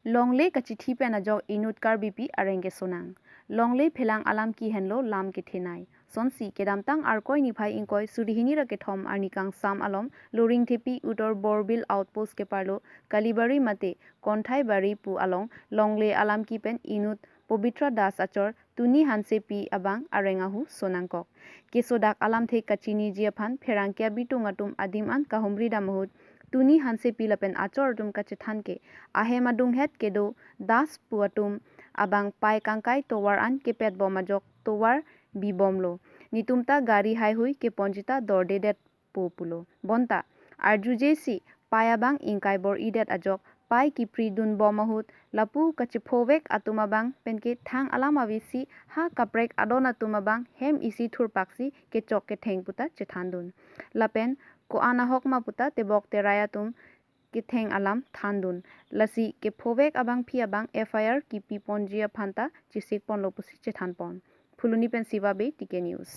Longley kachithi pena jog inut kar bipi arenge sonang. Longley phelang alam ki henlo lam ke thenai. Sonsi kedamtang arkoi niphai inkoi surihini ra ke thom arnikang sam alom loring thepi utor borbil outpost ke parlo kalibari mate konthai bari pu along Longley alam ki pen inut Pobitra Das achor tuni hanse pi abang arengahu sonangkok. Kesodak alam the kachini jiaphan pherang kya bitungatum adim an kahumri damahut tuni hanse pilapen achor tum kachethan ke ahema dung het kedo das puatum abang pai kangkai towar an ke pet bomajok towar bibomlo nitumta gari hai hui ke ponjita dorde det populo bonta arjujesi payabang ingkai bor idet ajok pai ki pridun bomahut lapu kachephovek atumabang penke thang alama visi ha kaprek adona tumabang hem isi thurpaksi ke chok ke theng puta chethandun lapen ko ana hokma puta tebok terayatum ke theng alam thandun lasi ke phovek abang phi abang FIR ki pi ponjia phanta chisik pon lopusi chethan pon fuluni pen siva be tike news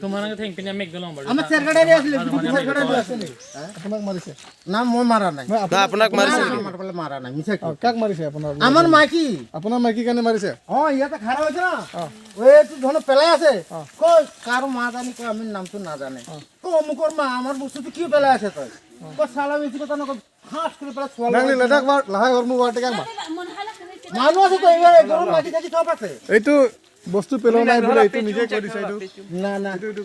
তোমার thank পিনা make গলম বড় আমার চেরগাড়া রে আসলে চেরগাড়া রে আসলে আপোনাক মাৰিছে না মই মাৰা নাই না আপোনাক মাৰিছে আমাৰ বলে মাৰা নাই মিছা কি কাক মাৰিছে আপোনাৰ আমাৰ মাইকি আপোনাৰ মাইকী কানে মাৰিছে ইয়াতে খাড়া হয়েছে না ওই একটু ধন পেলাই আছে কই কার মা জানি কই আমি নাম তো না জানে কো অমুকর মা আমার বস্তু কি পেলাই আছে তুই কো শালা বেশি কথা না হাস করে পেলা সোয়াল নাংলি লাডাক বার লাহাই গরমু বাৰতে কাক মানুহ আছে তো এইবাৰ গৰম মাটি থাকি সব আছে এইটো বস্তু পেলোৱা নাই বোলে এইটো নিজে কৈ দিছে এইটো না না এইটো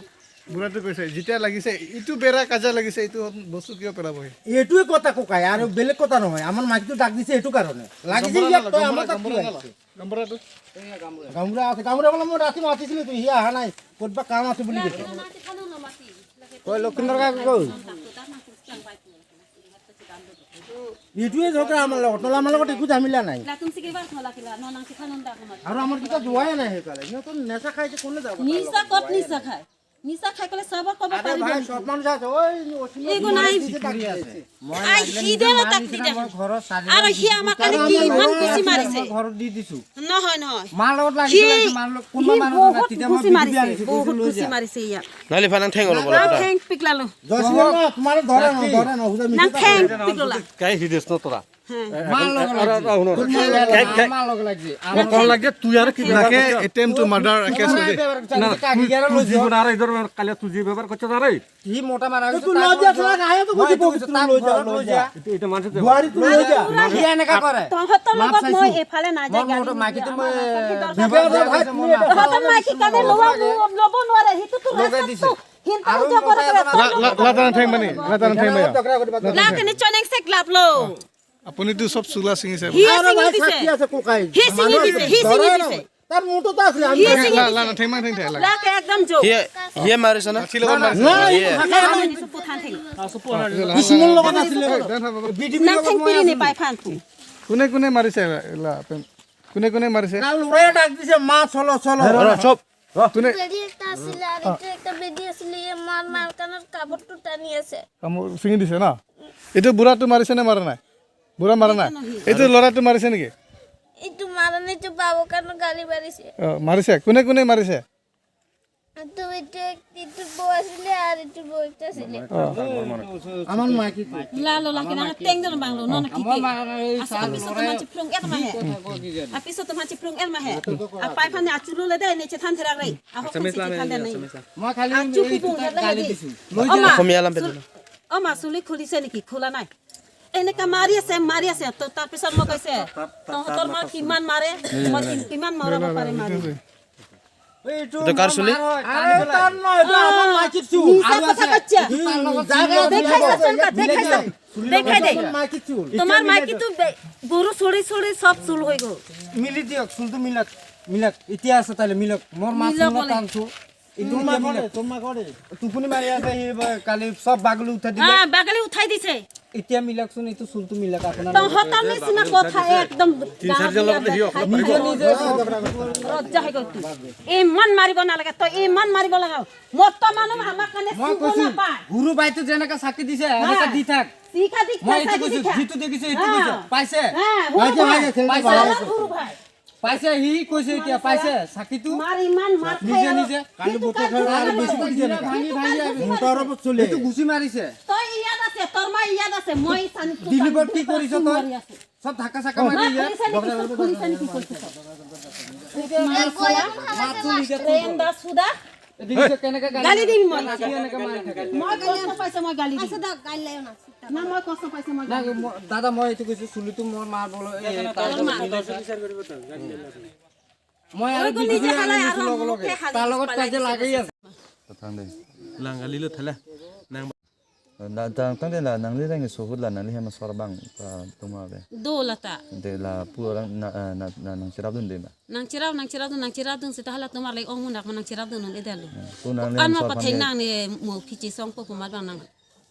বুঢ়াটো কৈছে যেতিয়া লাগিছে ইটো বেৰা কাজা লাগিছে এইটো বস্তু কিয় পেলাব এইটোৱে কথা কোকাই আৰু বেলেগ কথা নহয় আমাৰ মাটিটো ডাক দিছে এইটো কাৰণে লাগিছে ইয়াত তই আমাৰ তাত গম্বৰাটো গামুৰা আছে গামুৰা বলে মই ৰাতি মাতিছিলো তুই হি আহা নাই ক'তবা কাম আছে বুলি কৈছে কই লক্ষিন্দৰ কাক কই এইটোৱে ঝগড়া আমাৰ লগত নলা আমাৰ লগত একো ঝামিলা নাই আৰু আমাৰ কিটা যোৱাই নাই সেইকালে নতুন নেশা খাইছে কোনে যাব নিশা কত নিশা খায় নিশা খাই কলে সব কব আরে ভাই সব মানুষ আছে ওই এগো নাই আই হিদে না তাকতি দে ঘৰৰ চাৰি আৰু হি আমাক কালি কি ইমান খুশি মাৰিছে ঘৰত দি দিছো নহয় নহয় মাৰ লগত লাগিছিল মাৰ লগত কোনবা মানুহ ৰাতিতে মই বিবি আনিছো বহুত খুশি মাৰিছে ইয়া নালি ফানাং ঠেং অলপ না থ্যাঙ্ক পিকলালো জসিয়া না তোমার ধরে না হুদা না থ্যাঙ্ক পিকলা কাই হিদেছ ন তোরা মার লগত মার লগত লাগি আমার কোন লাগে তুই আর কি লাগে অ্যাটেম্প টু মার্ডার কেস করে না কাহিগার লই জীবন আর ইধর কালে তুই যে ব্যবহার করছ না রে কি মোটা মারা হইছে তুই লজ্জা ছড়া গায়ে তো বুঝি পবিত্র লই যা এটা মানুষ বুয়ারি তুই লই যা কি এনেকা করে তহত লগত মই এফালে না যাই গাড়ি মোটা মাইকি তুমি তহত মাইকি কানে লব নোৱাৰে হিতো তো লগাই দিছে হিনতা যে কৰে লাতান ঠেং মানে লাতান ঠেং মায়া না কেনে চনেক সেক লাপলো আপুনি তো সব চুলা সিঙিছে হি সিঙি দিছে কি আছে কোকাই হি সিঙি দিছে তার মুটো তো আছে আমি লাতান ঠেং ঠেং ঠেং লাক একদম জো ইয়ে মারিছ না ছিল কোন মারিছ আমি নিছো পুথান থেলি সিঙ্গল লগত আছিল বিডিবি না লগত থ্যাঙ্ক মই পিনি নে পাই ফান কোনে কোনে মারিছে কোনে কোনে মারিছে না লুড়াই ডাক দিছে মা চলো চলো সব কোনে বেডি একটা আছিল আর একটা বেডি আছিল মার মার কানের কাপড়টো টানি আছে কামোৰ ছিঙি দিছে না এইটো বুঢ়াটো মাৰিছে নে মাৰা নাই বুঢ়া মাৰা নাই এইটো ল'ৰাটো মাৰিছে নেকি একটু মাৰানি তো বাবু কান গালি মাৰিছে মাৰিছে কোনে কোনে মাৰিছে তো এটা একটু বউ আছিল আর একটু বউ একটা ছিল আমার মাইকি লালো লাকি না টেং দন বাংলো নন কি কি apiso to manchi prung et ma he apiso to manchi prung et ma he a pai phane achulu le dai ne che than thera rai a ho se than den nei মই খালি achu pung et la গালি he দিছি অসমীয়া লাম পেলো o ma suli khulise niki khula nai এনেকা মাৰি আছে তো তাৰ পিছত মই কৈছে তহঁতৰ মাৰ কিমান মাৰে মই কিমান মৰাব পাৰে মাৰি এইটো কাৰ চলি আরে তার নয় এটা আমার মাইকি চুল নিশা কথা কচ্চা দেখাই দে মাইকি চুল তোমার মাইকি তো গরু ছড়ি ছড়ি সব চুল হই গো মিলি দিয়ক চুলটো মিলাক মিলাক এতিয়া আছে তাহলে মিলাক মোর মা চুল টানছো ইটো তোমা করে টুকুনি মারি আছে কালি সব বাগলি উঠাই দিলে হ্যাঁ বাগালে উঠাই দিছে এতিয়া মিলাক শুন ইটো চুলটো মিলাক আপনার তহঁতৰ নিচিনা কথা একদম নিজে নিজে লজ্জা হৈ গ'ল ইমান মাৰিব নালাগে তই ইমান মাৰিব লগাও মত মানুহ আমাক কানে মই কৈছো গুৰু বাইটো যেনেকা সাক্ষী দিছে এনেকা দি থাক শিখা দি মই এইটো কৈছো জিতু দেখিছে এইটো কৈছো পাইছে পাইছে পাইছে গুৰু ভাই পাইছে সি কৈছে এতিয়া পাইছে চাকিটো মাৰ ইমান মাৰ নিজে নিজে কালি বুটে খাই আৰু বেছি কৰিছে না ভাঙি ভাঙি মোটাৰ ওপৰত চলে এইটো গুচি মাৰিছে তই ইয়াত আছে তোৰ মা ইয়াত আছে মই চানি দিলীপত কি কৰিছ তই সব ধাক্কা চাকা মাৰি দিয়া ৰেন্দা সুদা দিলীপে কেনেকে গালি দিম মই এনেকে মাৰি থাকে মই কষ্ট পাইছে মই গালি দিম না মই কষ্ট পাইছে মই না দাদা মই এইটো কৈছো চুলিটো মোৰ মাৰবলৈ মই আৰু নিজে খালে আৰু লগে লগে তাৰ লগত কাজে লাগি আছে Thằng Langgali lo thala. Nang đây, tăng đây là nàng lý rằng số hút là nàng lý hay mà so bằng tung vào đây. dolata Đây là pua nàng chỉ đáp đơn đấy mà. nang cirau dun sita hala tumar lai omun nak nang cirau dun edalu Tu nàng an lên ma so patheng phang nang ne mo kichi song po pumar bang nang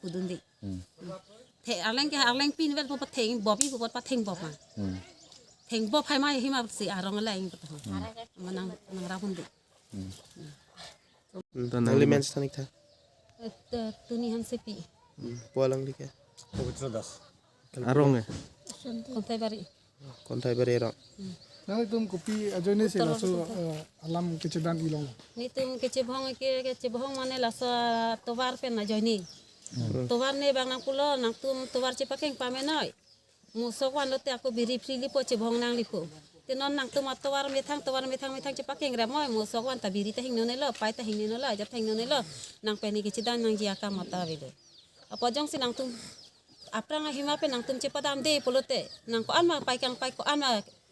udun di the aleng pin vel po patheng bobi po patheng bob ma theng bob hai mai hi ma si arong lai ing patho manang nang rahun di Only men's tonic tha. tuni han sepi Pualang dike. arong e. kontai bari Kontai berera. Nanti tum kopi aja ni sih langsung alam kecedan ilong. ni tum ke bohong mane la sa tovar pe na joini tovar ne bang nang pulo nang tum tovar che pakeng pame noi musokwan lote aku biri frili po che bohong nang lipo tinon nang tum tovar me thang che pakeng ra moi musokwan ta biri ta hing no ne lo pai ta hing ne lo ja thang no ne lo nang pe ni ke chidan nang ji aka mata velo apa jong si nang tum aprang hima pe nang tum che padam de polote nang ko an ma pai kang pai ko an ma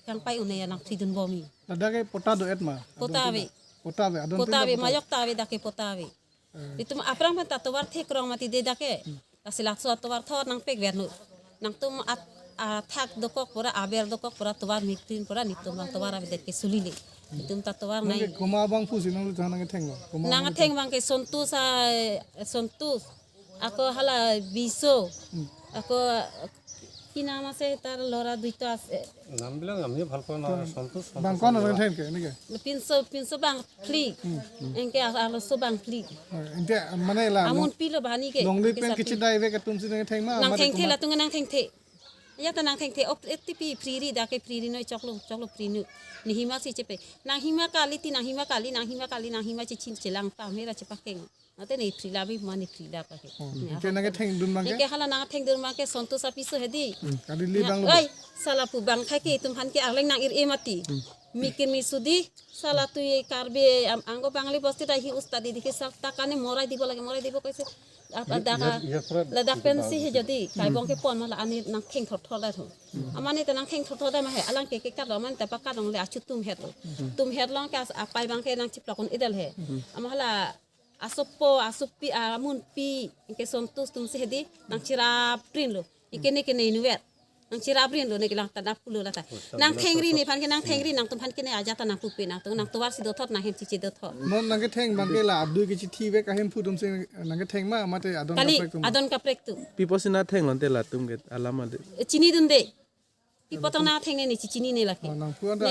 kang pai une ya nang fridun bomi Ada ke pota do et ma. potawe Pota be adon. potawe mayok tawe dake potawe itu aprang pa tatovar thek rong mati de dake tasilak so tatovar thor nang pek vernu nang tum thak dokok pura aber dokok pura tovar miktin pura nitum tatovar ave deke sulili itum tatovar nai Nanti koma bang fusi nang lu jangan ngeteng lo. Koma. nang theng bang ke sontus ako hala biso ako কি নাম আছে তার লরা দুইটা আছে নামবিলাক আমি ভাল পাওঁ না সন্তোষ Bang kon nang ngeteng ke ni ke. পিনসো বাং ফ্লি এনকে আলো সো বাং ফ্লি Inte mana lah. আমন পিলো বানি কে Long li pen kecil dah ke tum sih ngeteng ma. nang theng the la tunga nang theng the ya ta nang theng the op etipi priri da ke priri noi choklo prinu ni hima si chepe nang hima kali nang hima chi chin chelang pa mera chepa keng ate nei frila bi mani frila pa ke Inte nang ngeteng dun bang ke. ke hala nang theng dur ma ke sontos apiso hedi Kali li bang lu. oi sala pu bang khai ke tum han ke aleng nang ir emati mikir mi sudi sala tu ye karbe anggo bangli bosti ta hi ustadi dikhe sak takane morai dibo kaise la dak pensi he jodi kai bong ke pon mala ani nang kheng thot thot da tho amani ta nang kheng thot thot da ma he alang ke kat lo man ta pakka dong le achu tum het long ka apai bang ke nang chipla kon idal he amala asupi amun pi ke sontus tum se hedi nang chira prin lo ikene kene inuet nang chira prin lo ne kilang ta pulo la ta nang thengri ni phan ke nang thengri nang tum phan ke ne aja ta nang pupe nang tu nang tuwar si do thot nang hem chi do thot Non nang ngeteng bang ke lah abdu ke ti be ka hem fu tum sih nang ngeteng ma mate adon kali kapek tum. adon kaprek tu People sina theng lon tela tum get alama de. chini dun de ipotong na theng ne ni chini ne la ke Nang fu ada.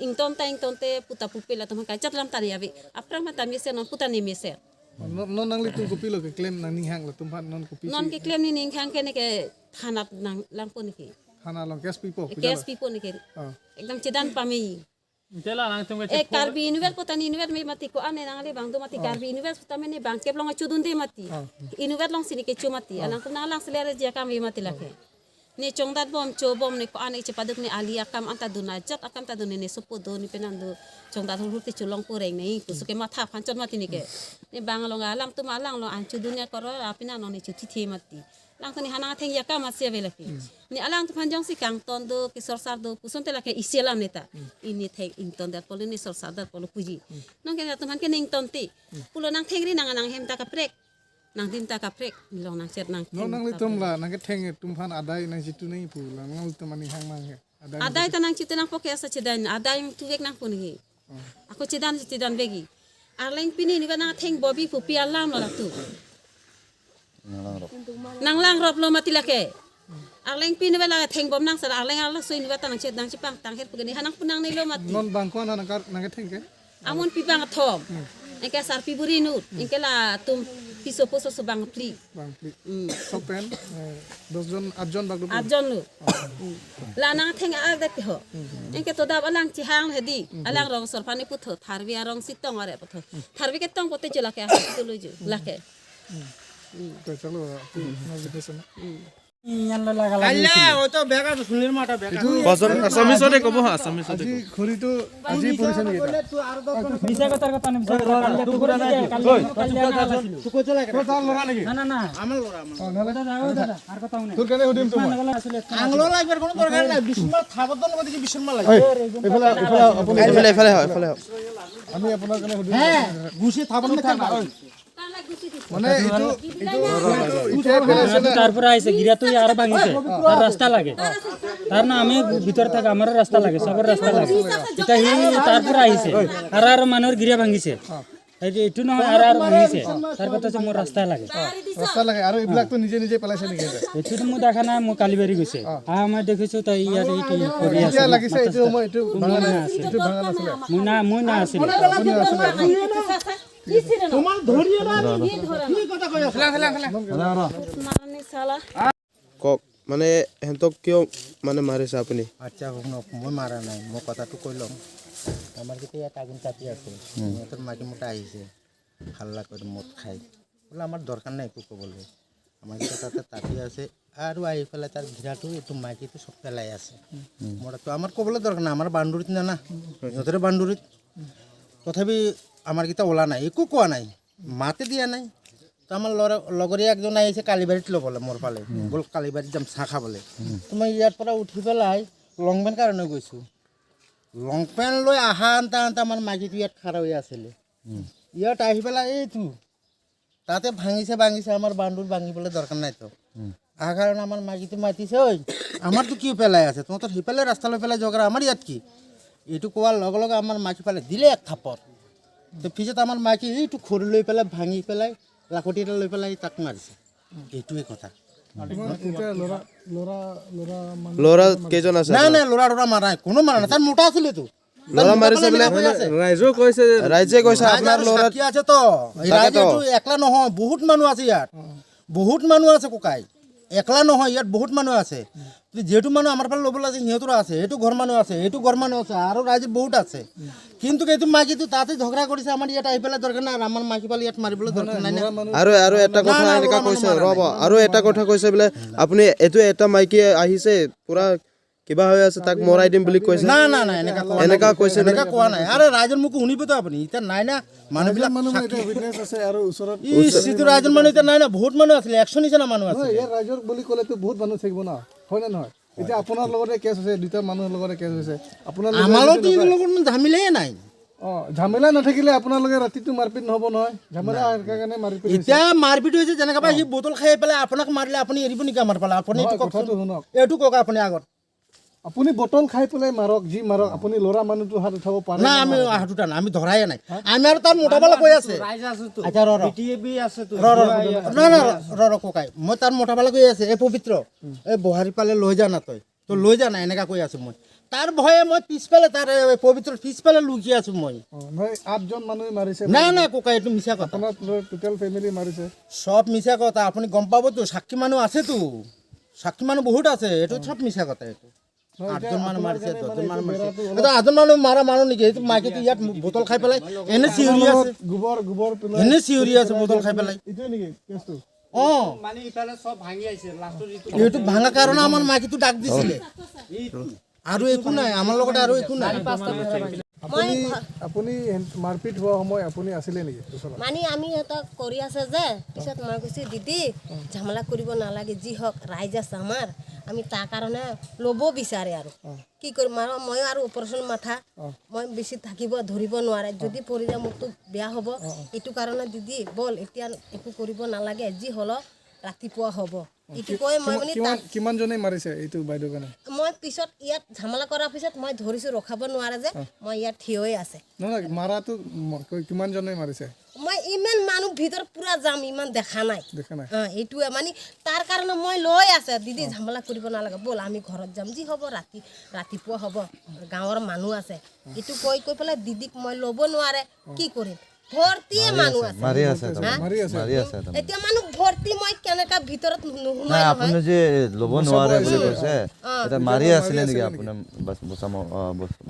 ing ton te puta pupe la tum ka chat lam ta ya vi aprang ma ta mi se non puta ni mi se Non nang li tum kopi lo ke claim nang ning hang lo tum phan non kopi. non ke klem ni ning khang ke ne ke thanap nang lang po ni ke Hana long gas people. kes pipo ni ke ekdam chedan pami Tela nang tum e karbi univer potani univer me mati ko ane nang le bang do mati karbi univer potame ne bang keblong chudun de mati univer long sini ke chumati alang kum nalang selera je kam we mati lake ne chongdat bom ne ko ane cepaduk ne ali akam anta dunajat akam ta dun ne sopo do ni penando chongdat hurte chulong pureng nei kusuke matha phancot mati ni ke ne bang long alang tum alang lo an chudunya koro apina no ne chuti the mati lang tani hana theng ya kam asia velake ni alang tu phanjong si kang ton do ke sorsar do puson te lake iselam neta ini theng ing ton dat polo ni sorsar dat polo puji nong ke tu han ke ning ton ti pulo nang thengri nang hem ta ka prek nang dim ta ka prek long nang set nang Non nang li tum lah nang ngeteng tum phan adai nang situ nei pu lang nang tum mani hang mang ke. adai ta nang chitu nang poke asa chedan adai tu vek nang puni ako chedan begi arleng pini ni ba nang theng bobi pu pi alam la tu nang lang rop lo mati lake arleng pini ba la theng bom nang sa arleng ala soi ni ba ta nang chet nang chipang tang her pugani hanang punang nei lo mati Non bang kon nang ngeteng ke. amun pi bang thom engke sar pi buri nut engke la tum পিছো পোছো বাং প্লি সব PAN 10জন 8জন বাগদু 8জন লো লানা ঠেঙা আগ দেখতে হ একে তো দাব Alang C Hang হেদি Alang রং সরফানি পুথ থারবি রং সিতং আরে পুথ থারবি কে তং পতে চলাকে তো লইজু লাকে তো চলো নজিকেছনা কাইলে ওই তো বেগা সুনীল মাটা বেগা আসামিছতে ক'ব হা আসামিছতে আজি খৰিটো আজি পৰিছে নেকি এটা? তুই আৰ 10 মিছা কথাৰ কথা আমি তুই কৰে নাই তুই কই চলে তোৰ তাৰ ল'ৰা নেকি? না আমাৰ লোৰা আমাৰ দাদা আৰ কথা নাই তোৰ কাৰণে সুধিম তোমাক আংলো লাগবে কোনো দরকার নাই বিশমাল খাবদন মধ্যে কি বিশমাল লাগে এইফালে আপুনি এইফালে হয় আমি আপোনাৰ কাৰণে সুধিম হ্যাঁ গুছি থাবন না মানে এইটো এতিয়া পেলাইছে না তারপরে আইছে গিরা তুই আর ভাঙিছে তার রাস্তা লাগে তার না আমি ভিতর থাকা আমার রাস্তা লাগে সবার রাস্তা লাগে এটা হি তারপরে আইছে আর মানুষের গিরা ভাঙিছে এইটো নহয় আর ভাঙিছে তার কথা হচ্ছে মোর রাস্তা লাগে ৰাস্তা লাগে আৰু এইবিলাকতো নিজে নিজে পেলাইছে নেকি এটা? এইটো মই দেখা নাই মই কালিবাৰী গৈছে মই দেখিছো তাই ইয়াত এইটো কৰি আছে এতিয়া লাগিছে এইটো সময় এইটো ভাঙা নাই এইটো ভাঙা নাছিলে মই না আছিল আপুনি নাছিলে তোমার ধরিয়ে না কি কথা কই আছে মারানি সালা কক মানে হেন্তক কিয় মানে মাৰিছে আপুনি আচ্ছা শুনক মই মারা নাই মই কথাটো কইলম আমার কিন্তু ইয়াত আগুন তাতি আছে তোর মাটি মোটা আহিছে হাল্লা করে মদ খাই বলে আমার দরকার নাই একটু বলবে আমার কিন্তু তাতে তাতি আছে আর আই ফেলে তার ঘিরাটো একটু মাটিতে সব পেলাই আছে মোটা তো আমার কবলে দরকার না আমার বান্ডুরিত না না ওদের বান্ডুরিত তথাপি আমার কিতা ওলা নাই একো কোয়া নাই মাতে দিয়া নাই তো আমার লগৰীয়া একজন আহিছে কালীবাৰীত ল'বলৈ মোৰ পালে বল কালীবাৰীত যাম চাহ খাবলৈ তো মই ইয়াৰ পৰা উঠি পেলাই লং পেণ্ট কাৰণে গৈছোঁ লং পেণ্ট লৈ আনতা আমাৰ মাইকীটো ইয়াত খাৰা হৈ আছিলে ইয়াত আহি পেলাই এইটো তাতে ভাঙিছে আমাৰ বান্দুৰ ভাঙিবলৈ দৰকাৰ নাই তো আহাৰ কাৰণে আমাৰ মাইকীটো মাতিছে ঐ আমাৰতো কি পেলাই আছে তহঁতৰ সিফালে ৰাস্তা লৈ পেলাই জগৰা আমাৰ ইয়াত কি এইটো কোৱাৰ লগে লগে আমাৰ মাইকী পালে দিলে এক থাপৰ তো পিছত আমাৰ মাইকী এইটো খৰি লৈ পেলাই ভাঙি পেলাই লাখটি এটা লৈ পেলাই তাক মাৰিছে এইটোৱে কথা এতিয়া ল'ৰা কেইজন আছে নাই নাই ল'ৰা মাৰা নাই কোনো মাৰা নাই তাৰ মোটা আছিলেতো ল'ৰা মাৰিছে বোলে ৰাইজে কৈছে আপোনাৰ ল'ৰা কি আছে তো ৰাইজেটো একলা নহয় বহুত মানুহ আছে ইয়াত বহুত মানুহ আছে ককাই একলা নহয় ইয়াত বহুত মানুহ আছে যেহেতু মানুহ আমাৰ ফালে ল'বলৈ আছে সিহঁতৰ আছে এইটো ঘৰ মানুহ আছে এইটো ঘৰ মানুহ আছে আৰু ৰাইজে বহুত আছে কিন্তু এইটো মাইকীটো তাতে ঝগড়া কৰিছে আমাৰ ইয়াত আহি পেলাই দৰকাৰ নাই আমাৰ মাইকী পালে ইয়াত মাৰিবলৈ দৰকাৰ নাই আৰু এটা কথা এনেকা কৈছে ৰ'ব আৰু এটা কথা কৈছে বোলে আপুনি এইটো এটা মাইকী আহিছে পুৰা কিবা হৈ আছে তাক মৰাই দিম বুলি কৈছে না এনেকা কৈছে এনেকা কোৱা নাই আৰে ৰাইজৰ মুখ শুনিবতো আপুনি এতিয়া নাই না মানুহবিলাক উইটনেছ আছে আৰু ওচৰত সিটো ৰাইজৰ মানুহ এতিয়া নাই না বহুত মানুহ আছিলে 100 নিচিনা মানুহ আছে ইয়াৰ ৰাইজৰ বুলি ক'লেতো বহুত মানুহ থাকিব না হয় নে নহয় এতিয়া আপোনাৰ লগতে কেছ হৈছে দুটা মানুহৰ লগতে কেছ হৈছে আপোনাৰ আমাৰতো লগত ঝামিলাই নাই ঝামেলা নাথাকিলে আপোনালোকে ৰাতিটো মাৰপিট নহ'ব নহয় ঝামেলা কাৰণে মাৰপিট এতিয়া মাৰপিট হৈছে যেনেকৈ সি বটল খাই পেলাই আপোনাক মাৰিলে আপুনি এৰিব নেকি আমাৰ ফালে আপুনি কথাটো শুনক এইটো কওক আপুনি আগত আপুনি বটল খাই পেলাই মাৰক যি মাৰক আপুনি ল'ৰা মানুহটো হাত উঠাব পাৰে না আমি হাত উঠা নাই আমি ধৰাই নাই আমি আৰু তাৰ মোটাবালা কৈ আছে আচ্ছা ৰ ককাই মই তাৰ মোটাবালা কৈ আছে এই পবিত্ৰ এই বহাৰী পালে লৈ যা না তই লৈ যা না এনেকা কৈ আছো মই তাৰ ভয়ে মই পিছফালে তাৰ পবিত্ৰ পিছফালে লুকি আছো মই 8জন মানুহে মাৰিছে না ককাই এইটো মিছা কথা আপোনাৰ টোটেল ফেমিলি মাৰিছে সব মিছা কথা আপুনি গম পাবতো সাক্ষী মানুহ আছেতো সাক্ষী মানুহ বহুত আছে এইটো সব মিছা কথা এইটো 8জন মানুহ মাৰিছে 10জন মানুহ মাৰিছে এটা 8জন মানুহ মাৰা মানুহ নেকি এইটো মাইকীটো ইয়াত বটল খাই পেলাই এনে চিউৰি আছে গোবৰ পেলাই এনে চিউৰি আছে বটল খাই পেলাই এইটোৱে নেকি কেছটো মানে ইফালে সব ভাঙি আইছে লাষ্টৰ এইটো ভাঙা কাৰণে আমাৰ মাইকীটো ডাক দিছিলে আৰু একো নাই আমাৰ লগত আৰু একো নাই আপুনি মাৰপিট হোৱা সময় আপুনি আছিলে নেকি মানে আমি সিহঁতক কৰি আছে যে পিছত মই কৈছোঁ দিদি ঝামেলা কৰিব নালাগে যি হওক ৰাইজ আছে আমাৰ আমি তাৰ কাৰণে ল'ব বিচাৰে আৰু কি কৰিম আৰু মই আৰু অপাৰেশ্যন মাথা মই বেছি থাকিব ধৰিব নোৱাৰে যদি পৰি যায় মোৰতো বেয়া হ'ব এইটো কাৰণে দিদি বল এতিয়া একো কৰিব নালাগে যি হ'লেও ৰাতিপুৱা হ'ব এইটো কৈ মই মানে কিমানজনে মাৰিছে এইটো বাইদেউ কাৰণে মই পিছত ইয়াত ঝামেলা কৰাৰ পিছত মই ধৰিছোঁ ৰখাব নোৱাৰে যে মই ইয়াত থিয় হৈ আছে নহয় মাৰাটো কিমানজনে মাৰিছে মই ইমান মানুহ ভিতৰত পুৰা যাম ইমান দেখা নাই এইটোৱে মানে তাৰ কাৰণে মই লৈ আছে দিদি ঝামেলা কৰিব নালাগে ব'ল আমি ঘৰত যাম যি হ'ব ৰাতিপুৱা হ'ব গাঁৱৰ মানুহ আছে এইটো কৈ পেলাই দিদিক মই ল'ব নোৱাৰে কি কৰিম ভৰ্তিয়ে মানুহ আছে মাৰি আছে হা? মাৰি আছে তাৰমানে। এতিয়া মানুহ ভৰ্তি মই কেনেকা ভিতৰত নোসোমাই নাই নহয় আপুনি যে ল'ব নোৱাৰে বুলি কৈছে এটা মাৰি আছিলে নেকি আপুনি বচাব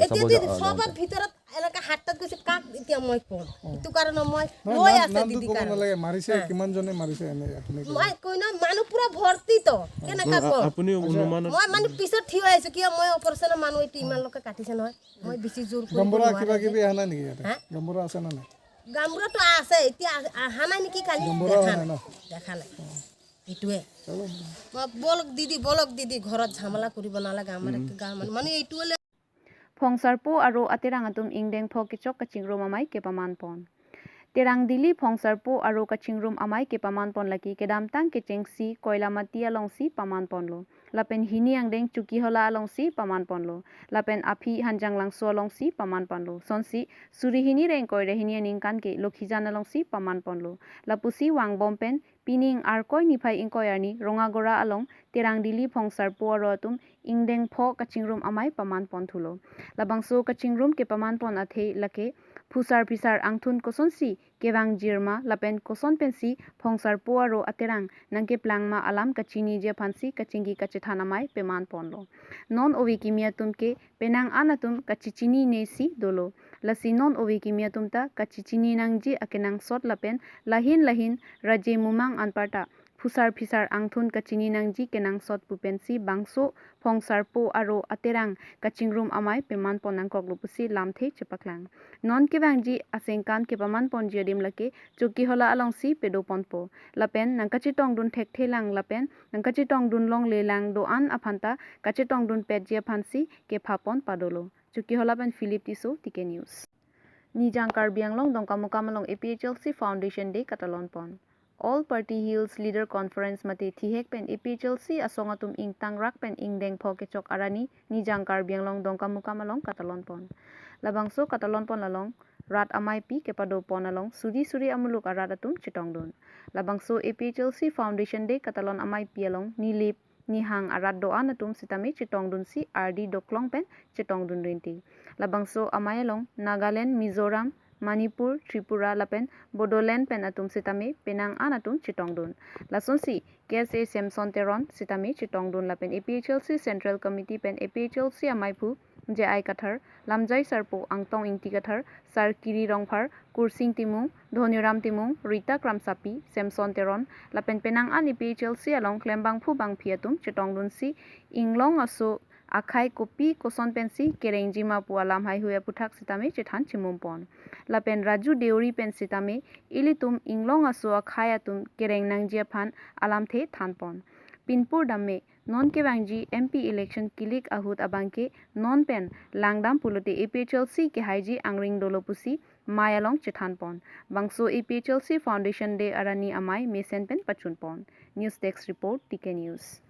এতিয়া চবৰ ভিতৰত এনেকা হাতত গৈছে কাক এতিয়া মই কম এইটো কাৰণে মই লৈ আছে নামটো দিদি ক'ব কাৰণে নালাগে মাৰিছে কিমানজনে মাৰিছে এনে আপুনি মই কৈ না মানুহ পুৰা ভৰ্তি তো কেনেকা কম আপুনি অনুমানত মই মানে পিছত থিয় আহিছো কিয় মই অপাৰেশ্যনৰ মানুহ এইটো ইমান লোকে কাটিছে নহয় মই বেছি জোৰ কৰিব গম্বৰা নোৱাৰো কিবা কিবি অহা নাই নেকি ইয়াতে গম্বৰা আছে না নাই গামবোৰাটো আছে এতিয়া অহা নাই নেকি কালি দেখা নাই এইটোৱে মই বলক দিদি ঘৰত ঝামেলা কৰিব নালাগে আমাৰ গাঁৱৰ মানে এইটোৱে Phongsarpo aro aterang atum ingdeng pho kichok kachingrum amai ke paman pon. Terang dili phongsarpo aro kachingrum amai ke paman pon laki kedam tang ke chengsi koila mati alongsi paman pon lo. Lapen hini angdeng chuki hola alongsi paman pon lo. Lapen api hanjang langso alongsi paman pon lo. Sonsi suri hini reng koi rehini aningkan ke lokhijan alongsi paman pon lo. Lapusi wang bompen pining arkoi nifai ingkoi arni rongagora along terang dili phongsarpo aro atum ingdeng pho kachingrum amai paman pon thulo. Labangso kachingrum ke paman pon athe lake phusar pisar angthun kosonsi kewang jirma lapen koson pensi phongsar puaro aterang nangke plangma alam kachini je phansi kachingi kachethanamai peman ponlo non owi kimia tumke penang anatum kachichini nesi dolo lasi non owi kimia tumta kachichini nangji akenang sot lapen lahin raje mumang anparta phusar pisar angthun kachini nangji kenang sot pupensi bangso phongsar po aro aterang kachingrum amai peman ponang koklupusi lamthe chepaklang non kewangji asengkan ke paman pon jiadim lake chuki hola alongsi pedo ponpo lapen nangkachi tongdun thekthelang lapen nangkachi tongdun long lelang do an aphanta kachi tongdun petjia phansi ke phapon padolo chuki hola pen philip tiso tike news nijang karbianglong dongkamukamalong APHLC Foundation Day katalon pon All Party Hills Leader Conference mate thihek pen APHLC asongatum ing tangrak pen ing deng phokechok arani nijang karbianglong dongkamukamalong katalon pon labangso katalon pon lalong rat amai pi kepado pon along suri amuluk aradatum chitongdon labangso APHLC Foundation Day katalon amai pi along nilip nihang arad do anatum sitami chitongdun si RD doklong pen chitongdun rinti labangso amai along Nagaland Mizoram Manipur, Tripura, Lapen, Bodoland, Penatum, Sitame, Penang, Anatum, Chitongdun. Lasonsi, KSA Samson Teron, Sitame, Chitongdun, Lapen, APHLC Central Committee, Pen, APHLC Amaipu, Jai Kathar, Lamjai Sarpo, Angtong Ingti Kathar, Sar Kiri Rongphar, Kursing Timung, Dhoniram Timung, Rita Kramsapi, Samson Teron, Lapen Penang An APHLC along Klembang Phu Bang Piatum, Chitongdun Si, Inglong Aso, Akai kopi koson pensi kerengji ma pualam hai huya puthak sitame chethan chimumpon lapen raju deuri pen sitame ilitum inglong aso akhai atum kereng nangjia phan alam the thanpon pinpur damme non kewangji MP election kilik ahut abangke non pen langdam pulote APHLC ke haiji angring dolopusi mayalong chethanpon bangso APHLC Foundation Day arani amai mesen pen pachunpon news desk report TK News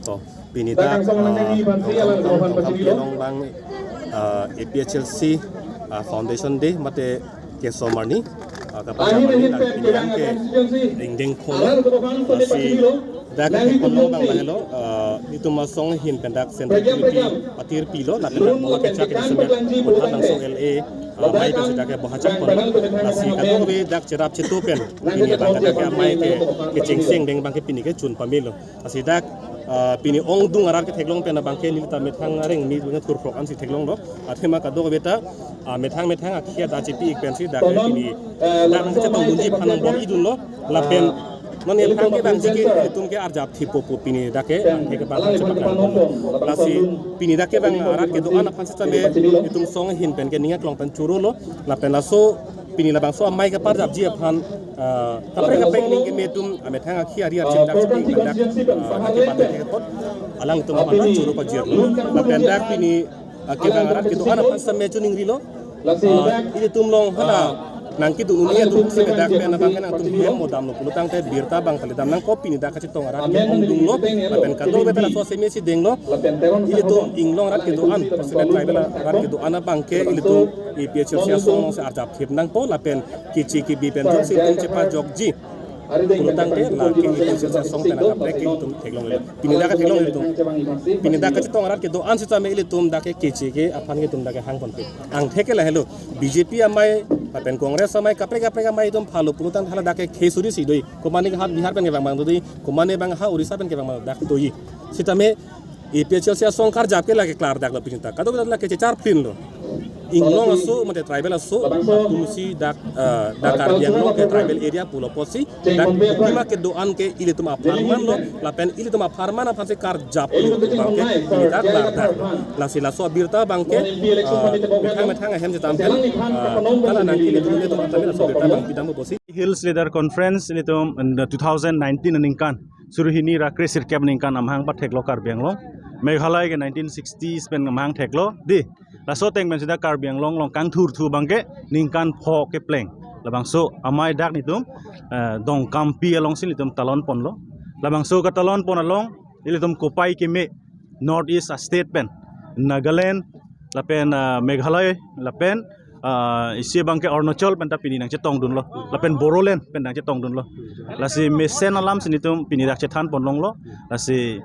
So, pinita long APHLC Foundation Day mate kesomarni kapal mani dan pilihan ke ringdeng kono masih dak kono bang lahelo itu masong hin pendak sensitivity patir pilo na pendak bawa keca ke semet kota langsung LA mai ke dak bahacak pon masih kadang be dak cerap cetupen ini bang dak mai ke cengseng deng bang ke pini ke cun pamilo masih dak pini ong dung arar ke teglong pena bangke ni ta methang areng mi bunga tur frok an si teglong do athema ka do beta methang akhia da chipi ik pensi da pini da nang cha tong bunji phanang bom idun lo la pen non ye phang ke bang jike tum ke arjap thi popo pini da ke ke bang cha bang la si pini da ke bang arar ke do ana phansa ta me tum song hin pen ke ninga klong tan churu lo la pen la so pini la bang so mai ka par jap ji phan kapre ning ke metum methang akhia ri ar chim dak chipi dak ke pate ke pot alang tum pa churu pa jir la pen dak pini ke bang arar ke do ana phansa me chuning ri lo ini tum long hala nangki tu unia tu si bedak pena bang kena tu hem modam lo pulutang te birta bang kali dam nang kopi ni dak kacit tong arat ke ongdung lo lapen kadol beta la so semesi deng lo ini tu inglong rat ke do an presiden tribal rat ke do ana bang ke ini tu IPHL sia song se arjap thip nang po lapen kici ki bi pen jok si tum cepa jok ji pulutang te la ke IPHL sia song tena kapre ke tum teglong le pini dak teglong le tum pini dak kacit tong arat ke do an si tame ile tum dak ke kici ke apan ke tum dak ke hang pon pe ang theke la hello BJP amai papen kongres samai kapre mai dom phalo pulutan thala dake khesuri si doi komani hat bihar pen ke bang doi komani bang ha orissa pen ke bang dak doi sitame IPHL sia songkar japke lage klar dak lo pinta kado la ke char pin lo inglong asu mate tribal asu tumsi dak dakar yang lo ke tribal area pulo posi dak lima ke doan ke ile tuma farman lo la pen ile tuma farman apa se kar jap lo bangke ile dak klar dak la sila so birta bangke metang hem se tampel kala nanti ile tuma tampel so birta bang pidam posi Hills Leader Conference itu 2019 ningkan suruhini rakre sirkap ningkan amhang pat theklo Karbianglong Meghalaya ke 1960s pen amhang theklo di laso teng men sida Karbianglong long kang thur thu bangke ningkan pho ke pleng labang so amai dak nitum dong kampi along sin litum talon pon lo labang so ka talon pon along ilitum kopai ke me North East State pen Nagaland lapen Meghalaya lapen isi bangke Arunachal pen ta pini nang chetong dun lo lapen Boroland pen nang chetong dun lo lasi mesen alam sinitum pini dak chethan pon long lo lasi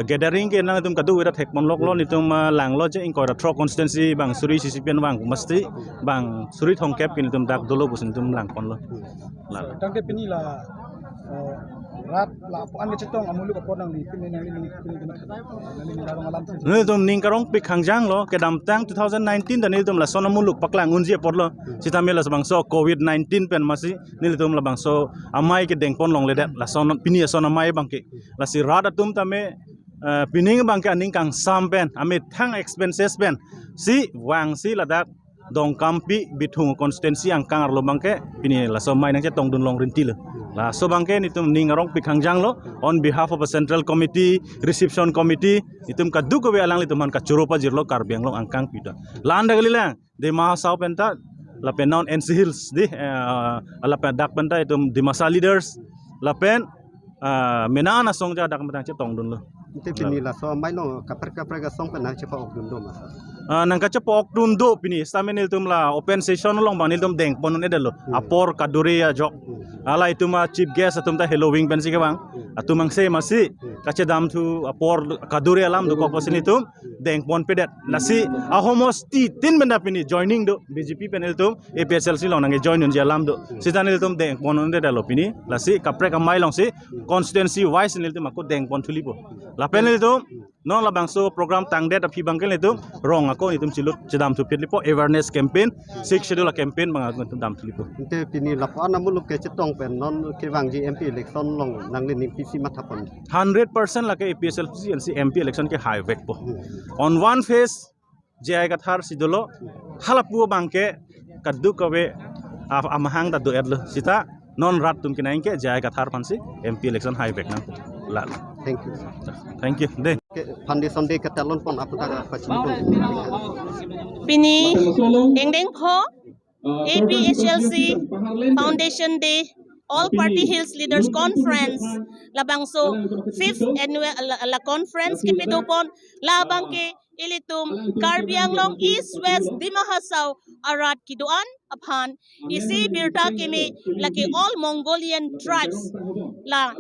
gathering ke nang tum kadu ira thek mon lok lo nitum lang lo je ingko ra thro constituency bang suri sisipian bang masti bang suri thongkep kin tum dak dolo busin tum lang pon lo la tang ke pini la rat la an ke chetong amulu ka podang di pini nang ni darong alam tu ni tum ning karong pik hangjang lo ke dam tang 2019 dan ni tum la sona muluk paklang unji pod lo sitame la bang so COVID-19 pen masi ni tum la bang so amai ke deng pon long le la sona pini sona mai bang ke la si rat atum tame pining bangke aning kang sampen amit thang expenses pen si wang si ladak dong kampi bithung constituency ang kang arlo bangke pini la so mai nang tong dun long rintil la so bangke nitum ning arong pikhangjang lo on behalf of a central committee reception committee nitum kaddu ko be alang lituman ka churopa jirlo Karbianglong ang kang pita landa galilang de ma saw penta la penon NC Hills di ala pe dak penta itum di masa leaders la pen menana songja dak metang tong dun lo itu pini la so mai no kapre ga song pen cepa ok dun do masa nangka cepa ok dun do pini stamen iltum la open session long bang iltum deng ponon edelo apor kaduri ya jok ala ituma chief guest atum ta halloween pensi ke bang atumang se masi kache dam thu apor kaduri alam do ko posin itum deng pon pedet nasi ahomos ti tin benda pini joining do BJP pen iltum APSL si long nang join un alam do sitan iltum deng ponon edelo pini lasi kapre kamai long si constituency wise iltum aku deng pon thulipo lapen itu non labang so program tangdet api bangkel itu rong ako itum cilut cedam tu lipo awareness campaign 6 schedule campaign bang aku dam tu lipo itu pini lapan amuluk ke cetong pen non ke bang MP election long nang ni PC mathapon 100% la ke APSL MP election ke high vec po on one phase jai kathar sidolo halapu bangke kaddu kawe amahang da do edlo sita non rat tum kinain ke jai kathar pansi MP election high vec nang la thank you de foundation de katalon pon aputa pachim pon Pini deng pho APHLC Foundation Day All Party Hills Leaders Conference labang so 5th annual la conference ke pitupon labang ke ilitum Karbi Anglong East West Dima Hasau Arat Kiduan upon isi birta kemi laki all Mongolian tribes la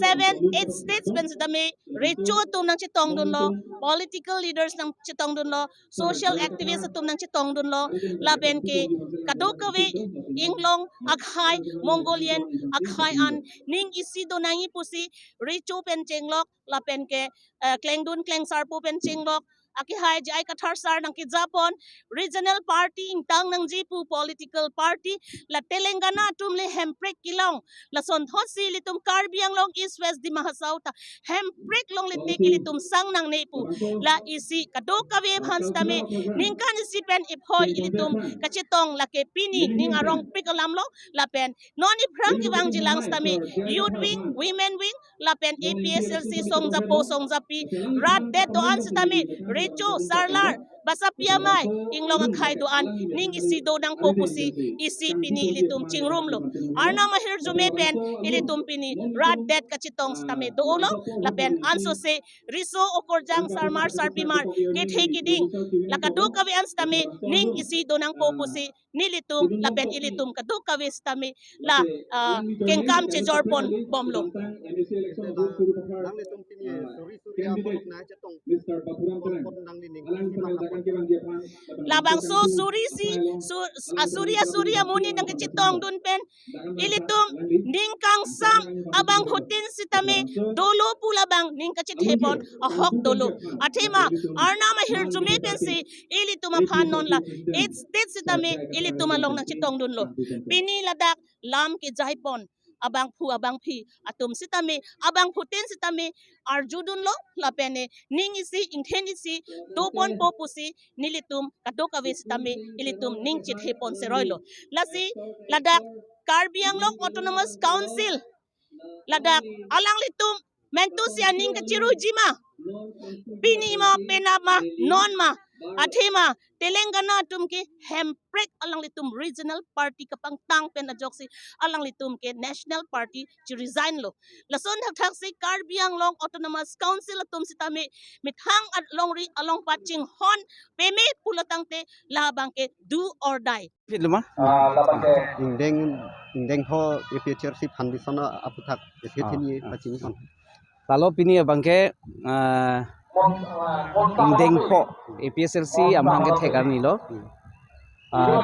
7-8 states bensidame recho tum nang chitong dun lo political leaders nang chitong dun lo social activists tum nang chitong dun lo la ben ke kadokawe inglong akhai Mongolian akhai an ning isi do nangi pusi recho pen chenglok la pen ke kleng dun kleng sarpu pen chenglok aki hai jai kathar sar nang ki Japon regional party intang nang jipu political party la Telangana tum le hemprek kilong la son thosi litum Karbi Anglong East West di Mahasau ta hemprek long le te kilitum sang nang nepu la isi kadoka we hans tame ningkan isi pen iphoi ilitum kachitong la ke pini ning arong prikalam lo la pen noni prang iwang jilang stame youth wing women wing la pen APSLC songzapi rat det do an stame Recho Sarlar basa piamai inglong akhai doan ning isi do nang popusi isi pini ilitum chingrum lo arna mahir jume pen ilitum pini rat det kachitong stame do lo la pen anso se riso okorjang sarmar sarpimar ke thekiding la kadu kawe an stame ning isi do nang popusi nilitum la pen ilitum kadu kawe stame la kengkam che jorpon bomlo labang so Surya muni nang kecitong dun pen ilitum ningkang sang abang hutin sitame dolo pula bang ning kacit hepon ahok dolo athema arna mahir jume pen si ilitum aphanon la it state sitame ilitum along nang citong dun lo pini ladak lam ke jaipon abang phi atum sitame abang putin sitame arjudun lo lapene ning isi inthen isi dopon popusi nilitum kadokawe sitame ilitum ning chit hepon seroilo lasi ladak Karbi Anglong Autonomous Council ladak alang litum mentusia ning kaciru jima pinima penama nonma athema Telangana tum ke hemprek alang litum regional party kapang tang pen ajoksi alang litum ke national party to resign lo lason thak si Karbi Anglong Autonomous Council tum sitame mithang at longri along patching hon peme pulatang te labang ke do or die Filma Indeng ho APHRC foundation aputak ethini pachini kon Kalau pini bangke indeng po APSLC amang ke thekar nilo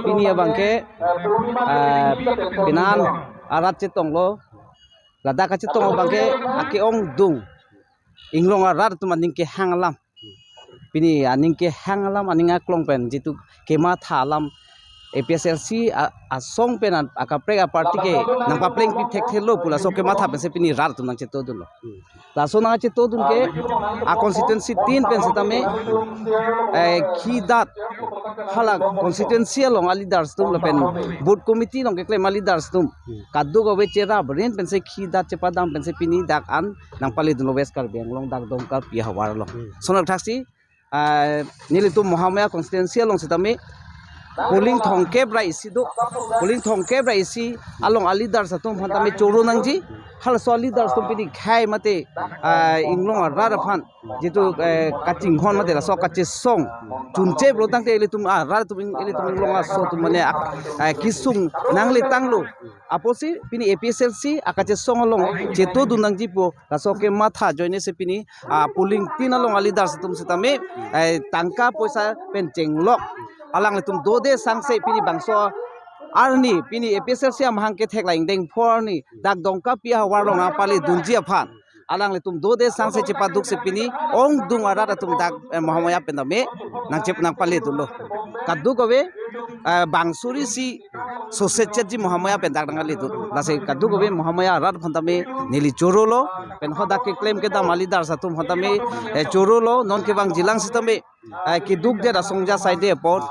pini bangke pinan arat cetong lo lada ka cetong bangke akiong dung inglong arat tu maning ke hangalam pini aning ke hangalam aning aklong pen jitu kema thalam APSLC asong penan akaprega party ke nang papleng pi thek thelo pula so ke matha pense pini rar tu nang cheto dun lo la so nang cheto dun ke a constituency 3 pense tame khidat hala constituency long ali dars tum lo pen board committee long ke klem ali dars tum kaddu go we chera bren pense khidat chepadam pense pini dak an nang pali dun lo west Karbi Anglong dak dong ka pi hawar lo sonak thaksi nilitum mohamaya constituency long setame Puling thongke brai isi do puling thongke brai isi along alidar satum phantame choro nangji hal so alidar stum pini khai mate inglong ra phan jitu kaching hon mate so kache song chunche blotang te elitum ra tum elitum inglong so tum mane kisung nangli tanglo aposi pini APSLC akache song along cheto dunangji po so ke matha joine se pini puling tin along alidar satum sitame tangka poisa pencenglok alang letum dode sangse pini bangso arni pini APSLC amhang ke thek laing deng forni dak dongka pia warlong apali dunjia phan alang letum dode sangse chepa duk se pini ong dung ara tum dak mohamaya pendame nang chep nang pali dulo kaddu gobe bangsuri si sosechet ji mohamaya pendak dangali du lase kaddu gobe mohamaya rat phantame nili chorolo pen hoda ke claim ke da malidar satum phantame chorolo non ke bang jilang sitame ki duk de rasongja side port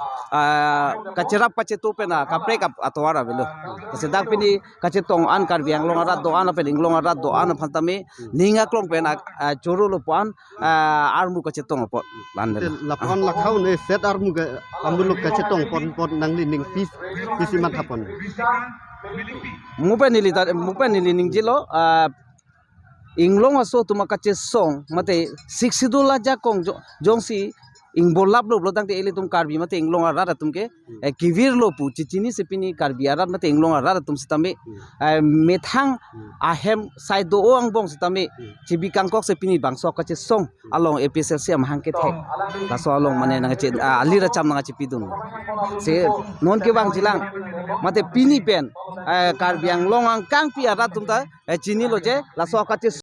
kachera pachetu pena kapre kap atwara belo sedak pini kachetong an Karbi Anglong arat do an pen inglong arat do an phantame ninga klong pena chorolo pan armu kachetong pot landel lapon lakhau ne set armu ga amuluk kachetong pon nangli ning pisi mathapon mupen nili ningjilo inglong aso tuma kache song mate 60 la jakong jongsi ing bolap lo blo tang te ele tum karbi mate inglong ara tum ke kivir lo pu chichini sepini karbi ara mate inglong ara tum sitame methang ahem side do ang bong sitame chibi kangkok sepini bangso ka che song along APSLC am hang ke thek la so along mane nang che ali ra cham nang che pidun se non ke bang jilang mate pini pen karbi ang long ang kang pi ara tum ta chini lo je la so ka che